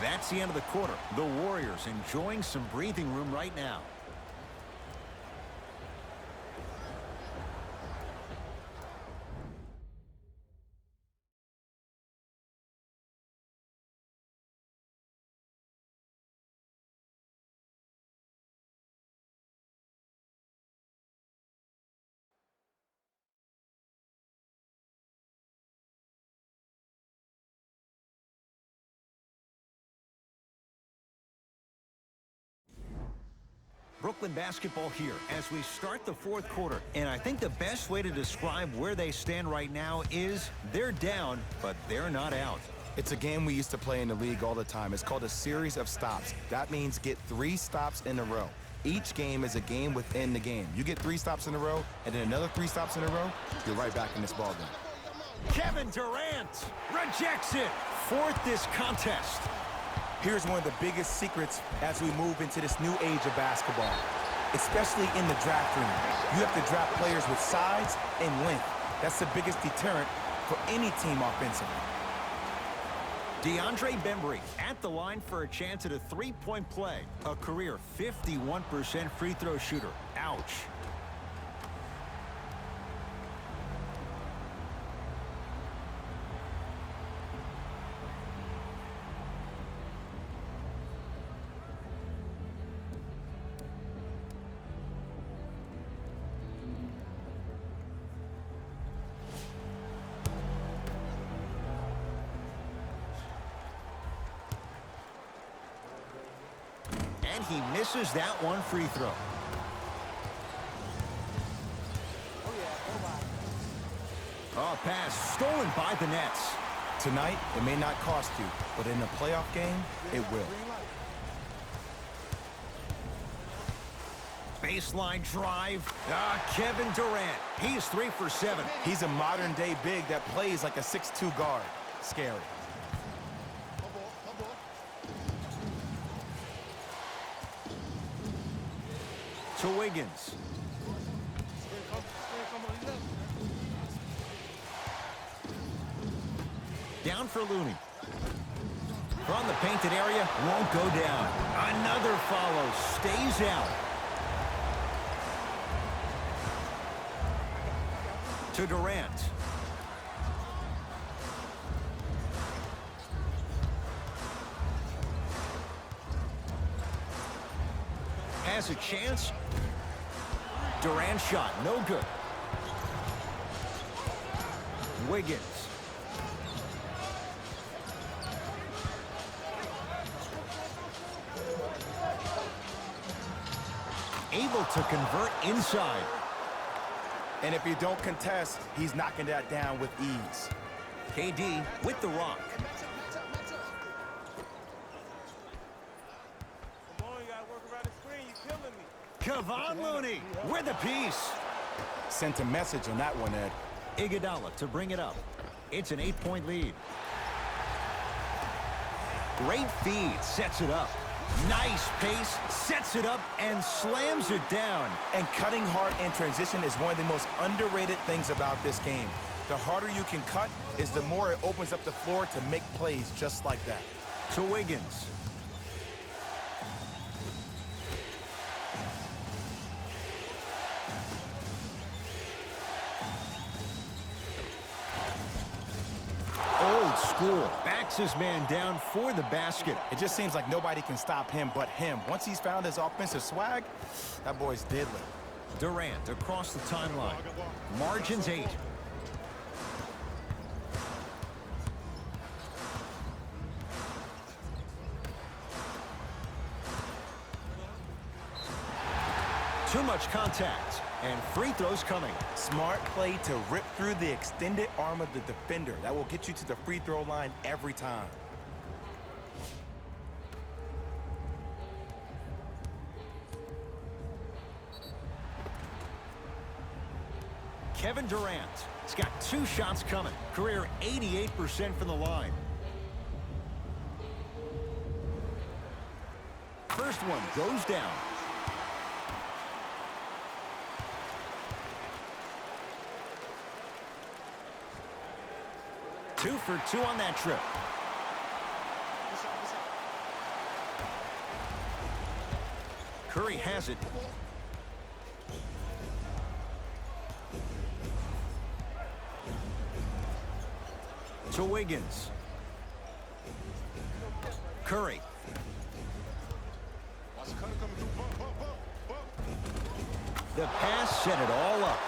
That's the end of the quarter. The Warriors enjoying some breathing room right now. Brooklyn basketball here as we start the fourth quarter. And I think the best way to describe where they stand right now is they're down, but they're not out. It's a game we used to play in the league all the time. It's called a series of stops. That means get 3 stops in a row. Each game is a game within the game. You get 3 stops in a row, and then another 3 stops in a row, you're right back in this ballgame. Kevin Durant rejects it. Fourth this contest. Here's one of the biggest secrets as we move into this new age of basketball, especially in the draft room. You have to draft players with size and length. That's the biggest deterrent for any team offensively. DeAndre Bembry at the line for a chance at a three-point play. A career 51% free throw shooter. Ouch. And he misses that one free throw. Oh, pass stolen by the Nets. Tonight, it may not cost you, but in a playoff game, it will. Baseline drive. Kevin Durant. He's 3 for 7. He's a modern-day big that plays like a 6'2" guard. Scary. To Wiggins. Down for Looney. From the painted area, won't go down. Another follow, stays out. To Durant. Has a chance. Durant shot, no good. Wiggins. Able to convert inside. And if you don't contest, he's knocking that down with ease. KD with the rock. Kevon Looney with a piece. Sent a message on that one, Ed. Iguodala to bring it up. It's an 8-point lead. Great feed, sets it up. Nice pace, sets it up and slams it down. And cutting hard in transition is one of the most underrated things about this game. The harder you can cut is the more it opens up the floor to make plays just like that. To Wiggins. Old school. Backs his man down for the basket. It just seems like nobody can stop him but him. Once he's found his offensive swag, that boy's deadly. Durant across the timeline. Margins 8. Too much contact. And free throws coming. Smart play to rip through the extended arm of the defender. That will get you to the free throw line every time. Kevin Durant. He's got 2 shots coming. Career 88% from the line. First one goes down. Two for 2 on that trip. Curry has it. To Wiggins. Curry. The pass set it all up.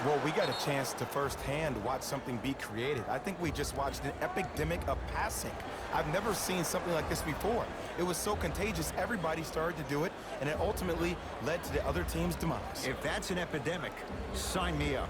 Well, we got a chance to firsthand watch something be created. I think we just watched an epidemic of passing. I've never seen something like this before. It was so contagious, everybody started to do it, and it ultimately led to the other team's demise. If that's an epidemic, sign me up.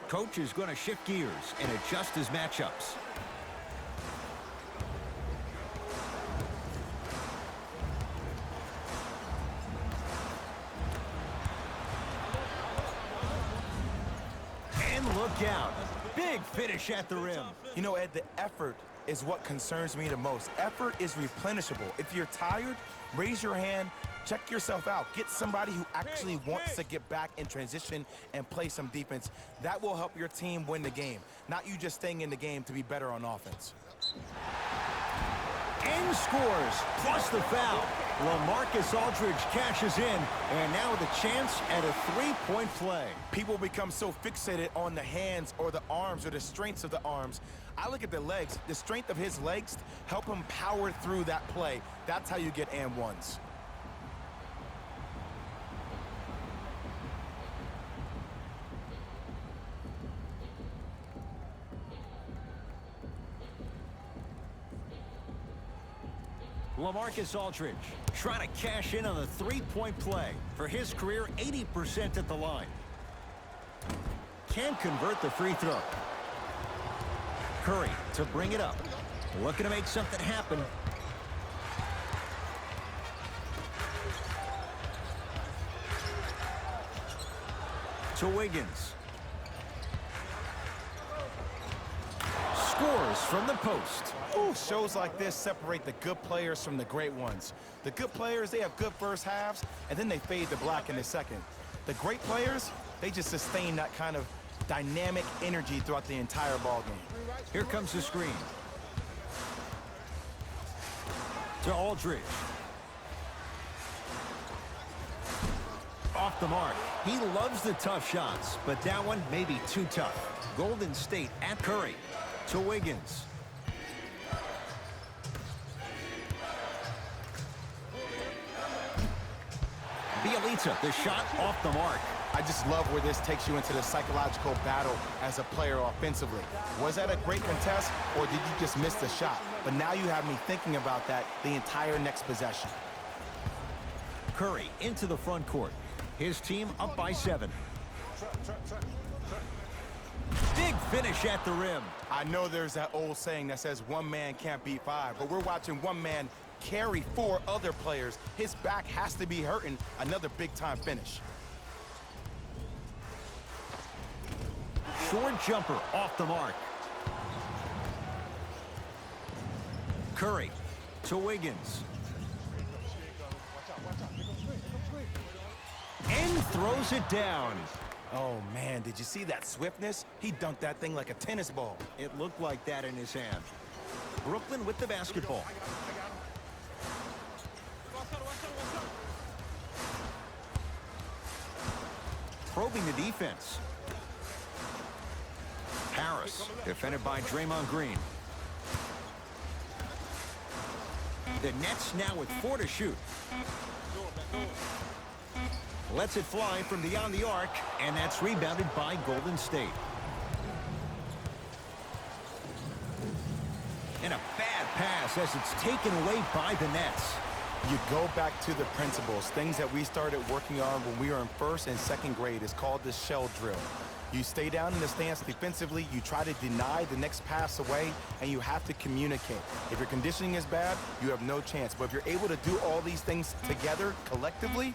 Coach is going to shift gears and adjust his matchups. And look out. Big finish at the rim. You know, Ed, the effort is what concerns me the most. Effort is replenishable. If you're tired, raise your hand, check yourself out. Get somebody who actually wants to get back in transition and play some defense. That will help your team win the game, not you just staying in the game to be better on offense. And scores, plus the foul. LaMarcus Aldridge cashes in, and now with a chance at a three-point play. People become so fixated on the hands or the arms or the strengths of the arms. I look at the legs. The strength of his legs help him power through that play. That's how you get and ones. LaMarcus Aldridge trying to cash in on the three-point play. For his career, 80% at the line. Can't convert the free throw. Curry to bring it up. Looking to make something happen. To Wiggins. Scores from the post. Ooh, shows like this separate the good players from the great ones. The good players, they have good first halves, and then they fade to black in the second. The great players, they just sustain that kind of dynamic energy throughout the entire ball game. Here comes the screen. To Aldridge. Off the mark. He loves the tough shots, but that one may be too tough. Golden State at Curry. To Wiggins. Bielitsa, the shot off the mark. I just love where this takes you into the psychological battle as a player offensively. Was that a great contest, or did you just miss the shot? But now you have me thinking about that the entire next possession. Curry into the front court. His team up by 7. Big finish at the rim. I know there's that old saying that says one man can't beat 5, but we're watching one man carry 4 other players. His back has to be hurting. Another big-time finish. Short jumper off the mark. Curry to Wiggins. And throws it down. Oh, man, did you see that swiftness? He dunked that thing like a tennis ball. It looked like that in his hand. Brooklyn with the basketball. Probing the defense. Harris, defended by Draymond Green. The Nets now with 4 to shoot. Lets it fly from beyond the arc, and that's rebounded by Golden State. And a bad pass as it's taken away by the Nets. You go back to the principles, things that we started working on when we were in first and second grade. It's called the shell drill. You stay down in the stance defensively, you try to deny the next pass away, and you have to communicate. If your conditioning is bad, you have no chance. But if you're able to do all these things together, collectively,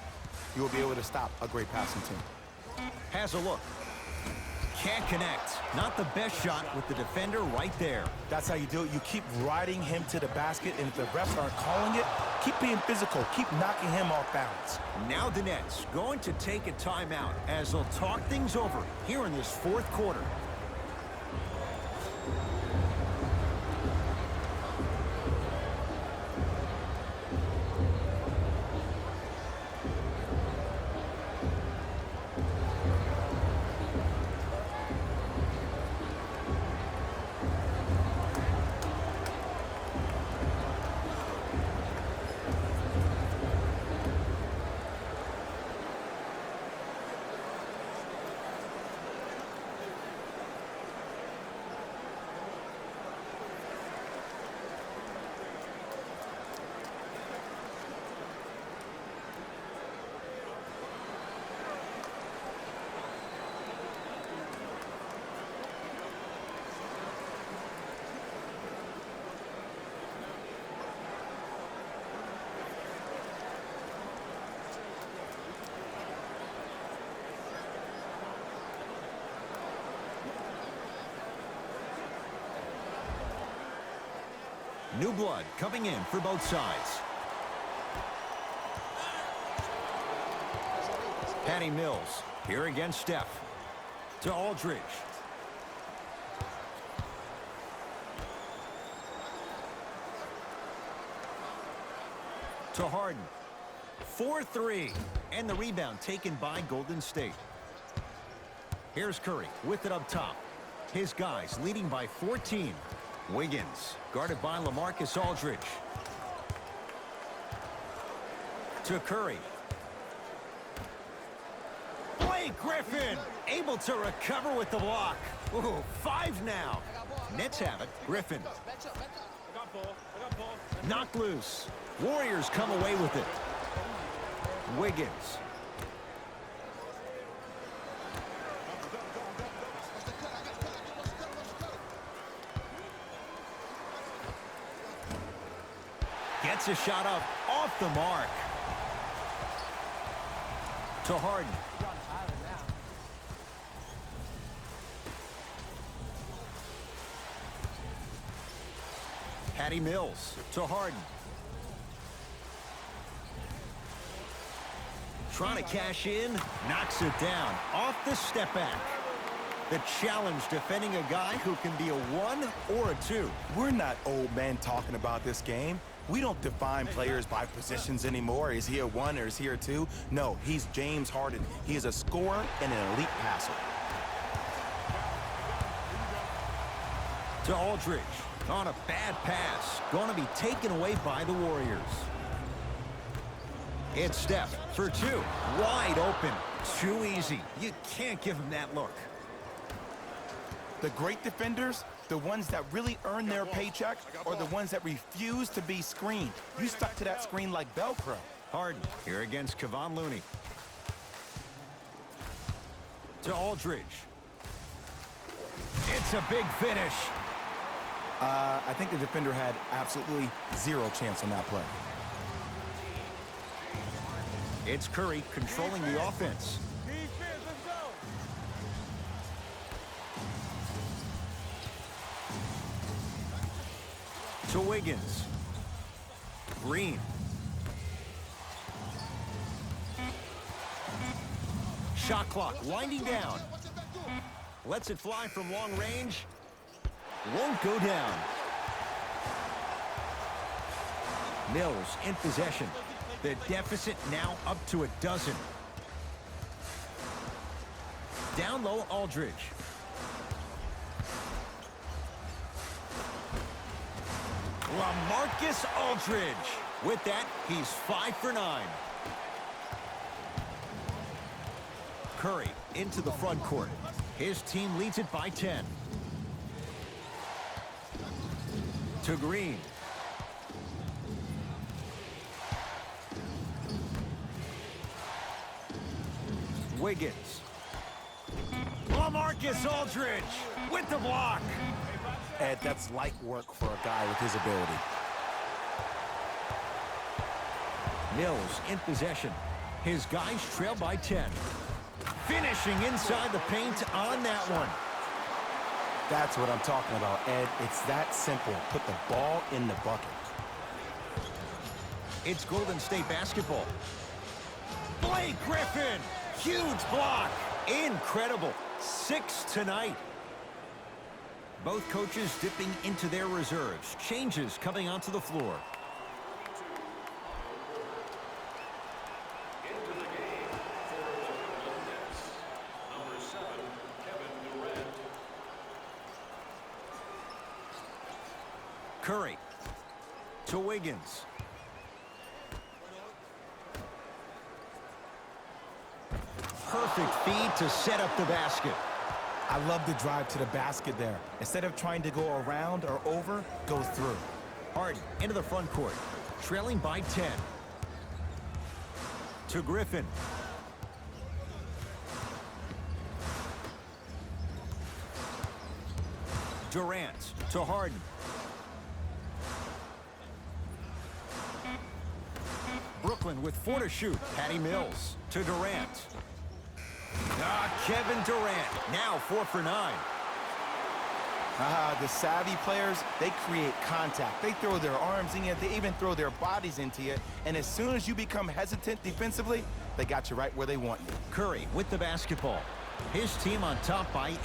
you will be able to stop a great passing team. Has a look. Can't connect. Not the best shot with the defender right there. That's how you do it. You keep riding him to the basket, and if the refs aren't calling it, keep being physical. Keep knocking him off balance. Now the Nets going to take a timeout as they'll talk things over here in this fourth quarter. New blood coming in for both sides. Patty Mills here against Steph. To Aldridge. To Harden. 4-3. And the rebound taken by Golden State. Here's Curry with it up top. His guys leading by 14. Wiggins guarded by LaMarcus Aldridge. To Curry. Blake Griffin able to recover with the block. Ooh, 5 now. Nets have it. Griffin. Knocked loose. Warriors come away with it. Wiggins. Gets a shot up off the mark. To Harden. Patty Mills to Harden. Trying to cash in, knocks it down off the step back. The challenge defending a guy who can be a 1 or a 2. We're not old men talking about this game. We don't define players by positions anymore. Is he a 1 or is he a 2? No, he's James Harden. He is a scorer and an elite passer. To Aldridge on a bad pass. Going to be taken away by the Warriors. It's Steph for 2. Wide open. Too easy. You can't give him that look. The great defenders, the ones that really earn their paycheck, are the ones that refuse to be screened. You stuck to that screen like Velcro. Harden here against Kevon Looney. To Aldridge. It's a big finish. I think the defender had absolutely zero chance on that play. It's Curry controlling the offense. To Wiggins. Green. Shot clock winding down. Lets it fly from long range. Won't go down. Mills in possession. The deficit now up to 12. Down low, Aldridge. LaMarcus Aldridge. With that, he's 5 for 9. Curry into the front court. His team leads it by 10. To Green. Wiggins. LaMarcus Aldridge with the block. Ed, that's light work for a guy with his ability. Mills in possession. His guys trail by 10. Finishing inside the paint on that one. That's what I'm talking about, Ed. It's that simple. Put the ball in the bucket. It's Golden State basketball. Blake Griffin. Huge block. Incredible. 6 tonight. Both coaches dipping into their reserves. Changes coming onto the floor. Into the game for Toronto Nets, number 7, Kevin Durant. Curry to Wiggins. Perfect feed to set up the basket. I love the drive to the basket there. Instead of trying to go around or over, go through. Harden into the front court, trailing by 10. To Griffin. Durant to Harden. Brooklyn with 4 to shoot. Patty Mills to Durant. Kevin Durant, now 4 for 9. The savvy players, they create contact. They throw their arms in you. They even throw their bodies into you. And as soon as you become hesitant defensively, they got you right where they want you. Curry with the basketball. His team on top by 8.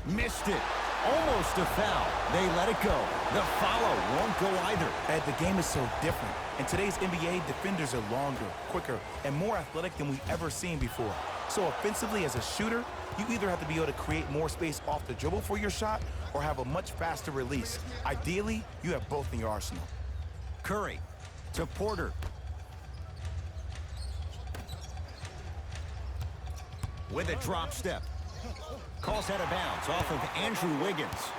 Missed it. Almost a foul. They let it go. The follow won't go either. Ed, the game is so different. In today's NBA, defenders are longer, quicker, and more athletic than we've ever seen before. So offensively, as a shooter, you either have to be able to create more space off the dribble for your shot or have a much faster release. Ideally, you have both in your arsenal. Curry to Porter. With a drop step. Calls out of bounds off of Andrew Wiggins.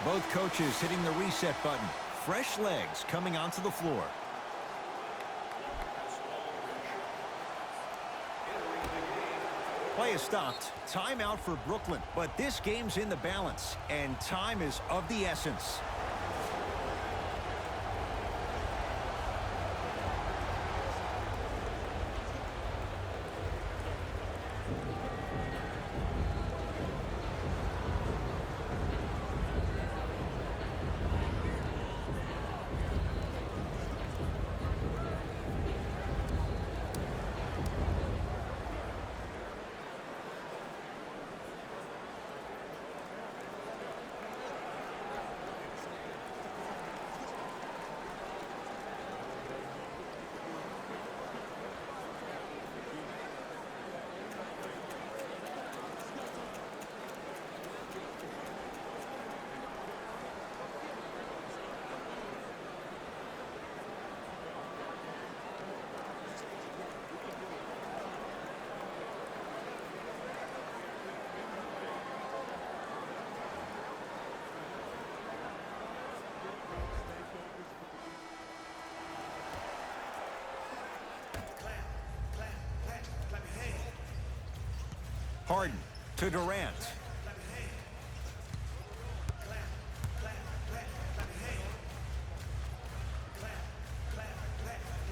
Both coaches hitting the reset button. Fresh legs coming onto the floor. Play is stopped. Timeout for Brooklyn. But this game's in the balance, and time is of the essence. Harden to Durant.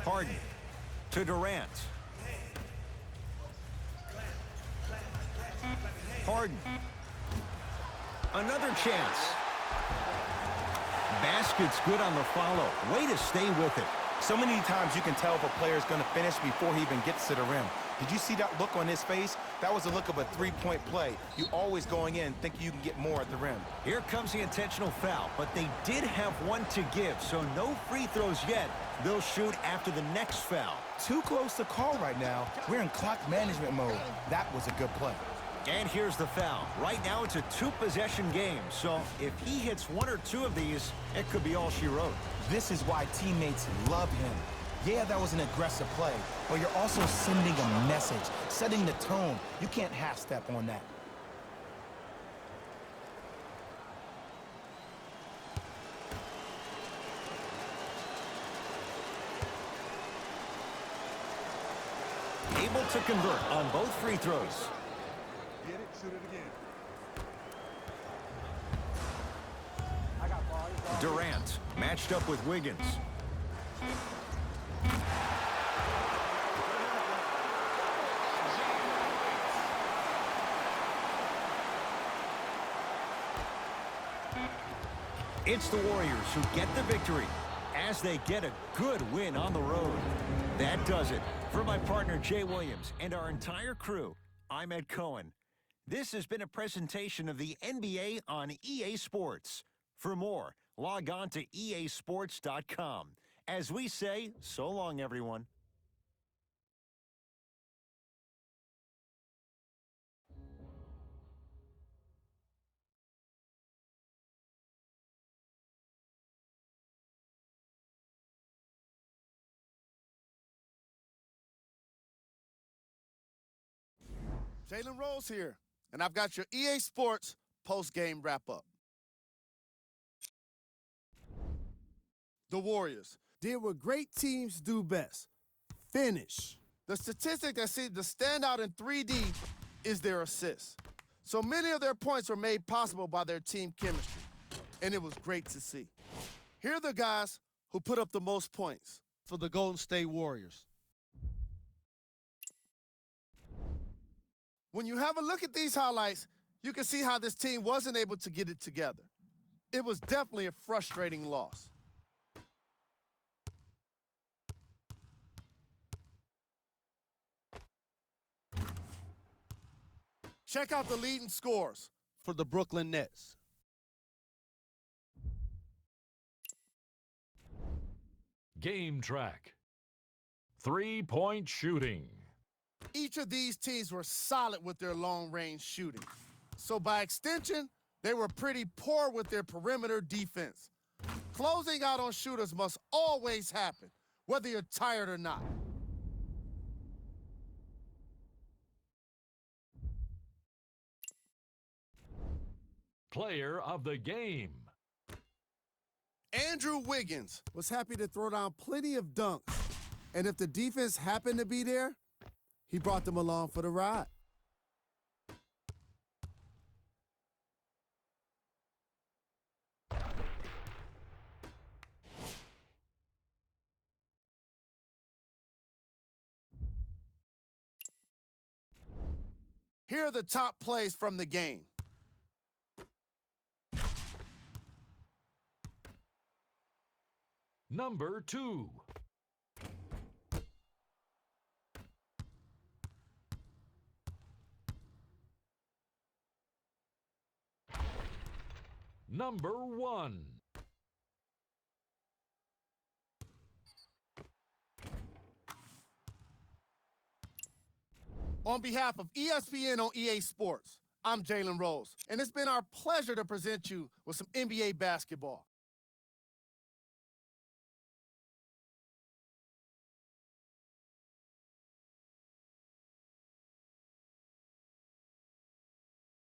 Harden to Durant. Harden. Another chance. Basket's good on the follow. Way to stay with it. So many times you can tell if a player's going to finish before he even gets to the rim. Did you see that look on his face? That was the look of a three-point play. You always going in thinking you can get more at the rim. Here comes the intentional foul, but they did have one to give, so no free throws yet. They'll shoot after the next foul. Too close to call right now. We're in clock management mode. That was a good play. And here's the foul. Right now it's a 2-possession game, so if he hits 1 or 2 of these, it could be all she wrote. This is why teammates love him. Yeah, that was an aggressive play, but you're also sending a message, setting the tone. You can't half-step on that. able to convert on both free throws. Get it, shoot it again. Durant matched up with Wiggins. It's the Warriors who get the victory as they get a good win on the road. That does it. For my partner Jay Williams and our entire crew, I'm Ed Cohen. This has been a presentation of the NBA on EA Sports. For more, log on to easports.com. As we say, so long, everyone. Jalen Rose here, and I've got your EA Sports post-game wrap-up. The Warriors did what great teams do best. Finish. The statistic that seems to stand out in 3D is their assists. So many of their points were made possible by their team chemistry, and it was great to see. Here are the guys who put up the most points for the Golden State Warriors. When you have a look at these highlights, you can see how this team wasn't able to get it together. It was definitely a frustrating loss. Check out the leading scores for the Brooklyn Nets. Game track. 3-point shooting. Each of these teams were solid with their long-range shooting. So by extension, they were pretty poor with their perimeter defense. Closing out on shooters must always happen, whether you're tired or not. Player of the game. Andrew Wiggins Was happy to throw down plenty of dunks. And if the defense happened to be there, he brought them along for the ride. Here are the top plays from the game. Number 2. Number 1. On behalf of ESPN on EA Sports, I'm Jalen Rose, and it's been our pleasure to present you with some NBA basketball.